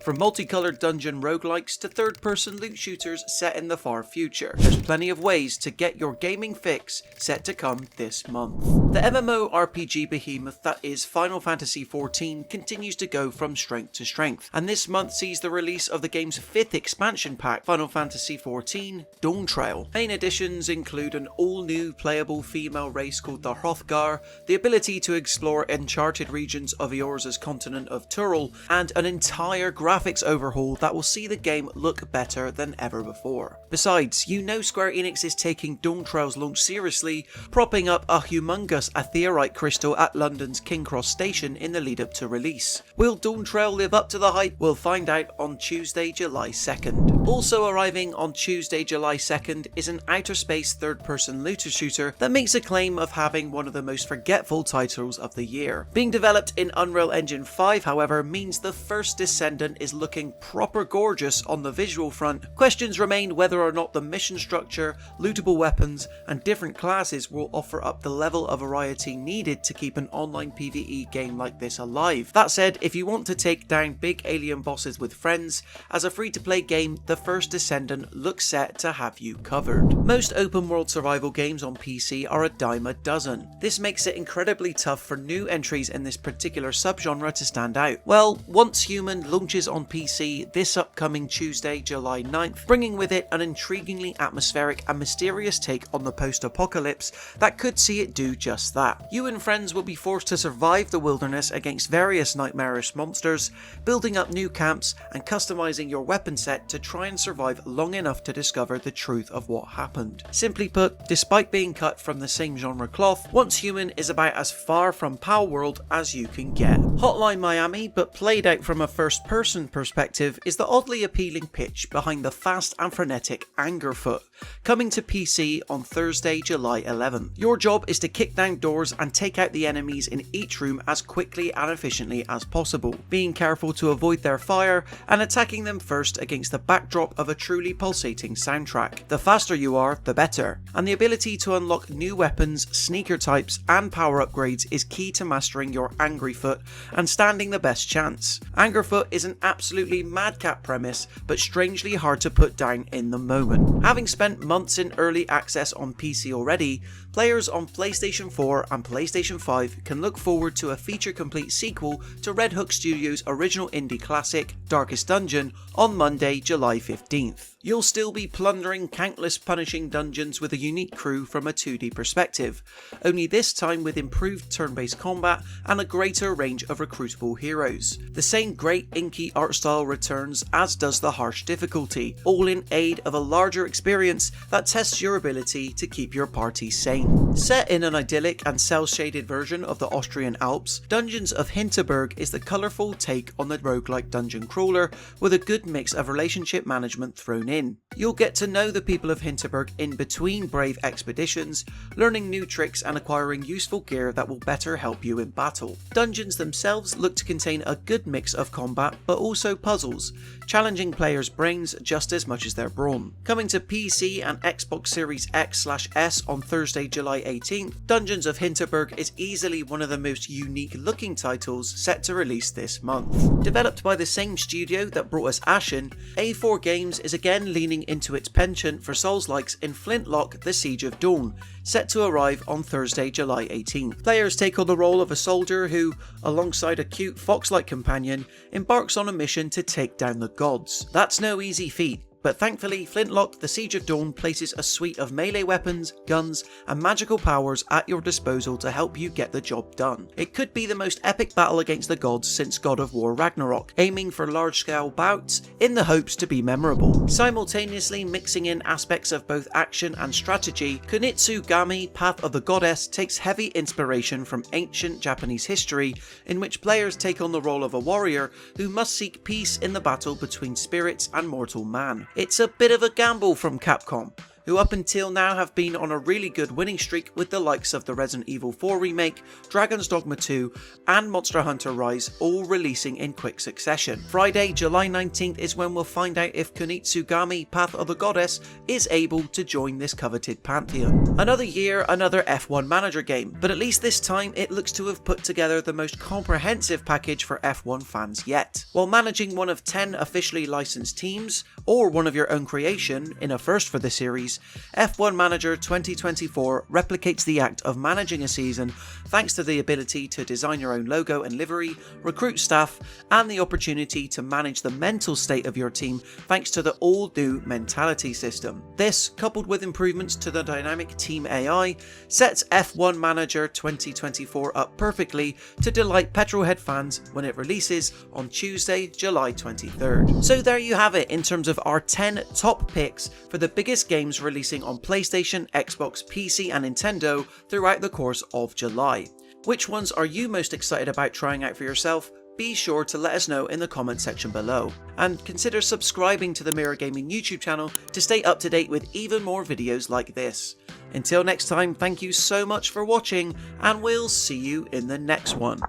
From multicolored dungeon roguelikes to third-person loot shooters set in the far future, there's plenty of ways to get your gaming fix set to come this month. The MMORPG behemoth that is Final Fantasy XIV continues to go from strength to strength, and this month sees the release of the game's 5th expansion pack, Final Fantasy XIV Dawntrail. Main additions include an all-new playable female race called the Hrothgar, the ability to explore uncharted regions of Eorza's continent of Turul, and an entire graphics overhaul that will see the game look better than ever before. Besides, you know Square Enix is taking Dawntrail's launch seriously, propping up a humongous aetheryte crystal at London's King Cross station in the lead up to release. Will Dawntrail live up to the hype? We'll find out on Tuesday, July 2nd. Also arriving on Tuesday, July 2nd is an outer space third-person looter shooter that makes a claim of having one of the most forgetful titles of the year. Being developed in Unreal Engine 5, however, means the first Descendant is looking proper gorgeous on the visual front. Questions remain whether or not the mission structure, lootable weapons, and different classes will offer up the level of variety needed to keep an online PvE game like this alive. That said, if you want to take down big alien bosses with friends, as a free-to-play game, the first Descendant looks set to have you covered. Most open-world survival games on PC are a dime a dozen. This makes it incredibly tough for new entries in this particular subgenre to stand out. Well, Once Human launches on PC this upcoming Tuesday, July 9th, bringing with it an intriguingly atmospheric and mysterious take on the post-apocalypse that could see it do just that. You and friends will be forced to survive the wilderness against various nightmarish monsters, building up new camps and customizing your weapon set to try and survive long enough to discover the truth of what happened. Simply put, despite being cut from the same genre cloth, Once Human is about as far from Palworld as you can get. Hotline Miami, but played out from a first-person perspective, is the oddly appealing pitch behind the fast and frenetic Angerfoot, coming to PC on Thursday, July 11th. Your job is to kick down doors and take out the enemies in each room as quickly and efficiently as possible, being careful to avoid their fire and attacking them first against the backdrop of a truly pulsating soundtrack. The faster you are, the better, and the ability to unlock new weapons, sneaker types, and power upgrades is key to mastering your Angryfoot and standing the best chance. Angerfoot is an absolutely madcap premise, but strangely hard to put down in the moment. Having spent months in early access on PC already, players on PlayStation 4 and PlayStation 5 can look forward to a feature-complete sequel to Red Hook Studios' original indie classic, Darkest Dungeon, on Monday, July 15th. You'll still be plundering countless punishing dungeons with a unique crew from a 2D perspective, only this time with improved turn-based combat and a greater range of recruitable heroes. The same great inky art style returns, as does the harsh difficulty, all in aid of a larger experience that tests your ability to keep your party sane. Set in an idyllic and cel-shaded version of the Austrian Alps, Dungeons of Hinterberg is the colourful take on the roguelike dungeon crawler with a good mix of relationship management thrown in. You'll get to know the people of Hinterberg in between brave expeditions, learning new tricks and acquiring useful gear that will better help you in battle. Dungeons themselves look to contain a good mix of combat but also puzzles, challenging players' brains just as much as their brawn. Coming to PC and Xbox Series X/S on Thursday, July 18th, Dungeons of Hinterberg is easily one of the most unique looking titles set to release this month. Developed by the same studio that brought us Ashen, A4 Games is again leaning into its penchant for Souls-likes in Flintlock: The Siege of Dawn, set to arrive on Thursday, July 18th. Players take on the role of a soldier who, alongside a cute fox-like companion, embarks on a mission to take down the gods. That's no easy feat, but thankfully Flintlock: The Siege of Dawn places a suite of melee weapons, guns, and magical powers at your disposal to help you get the job done. It could be the most epic battle against the gods since God of War Ragnarok, aiming for large-scale bouts in the hopes to be memorable. Simultaneously mixing in aspects of both action and strategy, Kunitsugami: Path of the Goddess takes heavy inspiration from ancient Japanese history, in which players take on the role of a warrior who must seek peace in the battle between spirits and mortal man. It's a bit of a gamble from Capcom, who up until now have been on a really good winning streak with the likes of the Resident Evil 4 remake, Dragon's Dogma 2 and Monster Hunter Rise all releasing in quick succession. Friday, July 19th is when we'll find out if Kunitsugami Path of the Goddess is able to join this coveted pantheon. Another year, another F1 Manager game, but at least this time it looks to have put together the most comprehensive package for F1 fans yet. While managing one of 10 officially licensed teams, or one of your own creation, in a first for the series, F1 Manager 2024 replicates the act of managing a season thanks to the ability to design your own logo and livery, recruit staff, and the opportunity to manage the mental state of your team thanks to the all-new mentality system. This, coupled with improvements to the dynamic team AI, sets F1 Manager 2024 up perfectly to delight petrolhead fans when it releases on Tuesday, July 23rd. So there you have it in terms of our 10 top picks for the biggest games releasing on PlayStation, Xbox, PC and Nintendo throughout the course of July. Which ones are you most excited about trying out for yourself? Be sure to let us know in the comment section below. And consider subscribing to the Mirror Gaming YouTube channel to stay up to date with even more videos like this. Until next time, thank you so much for watching and we'll see you in the next one.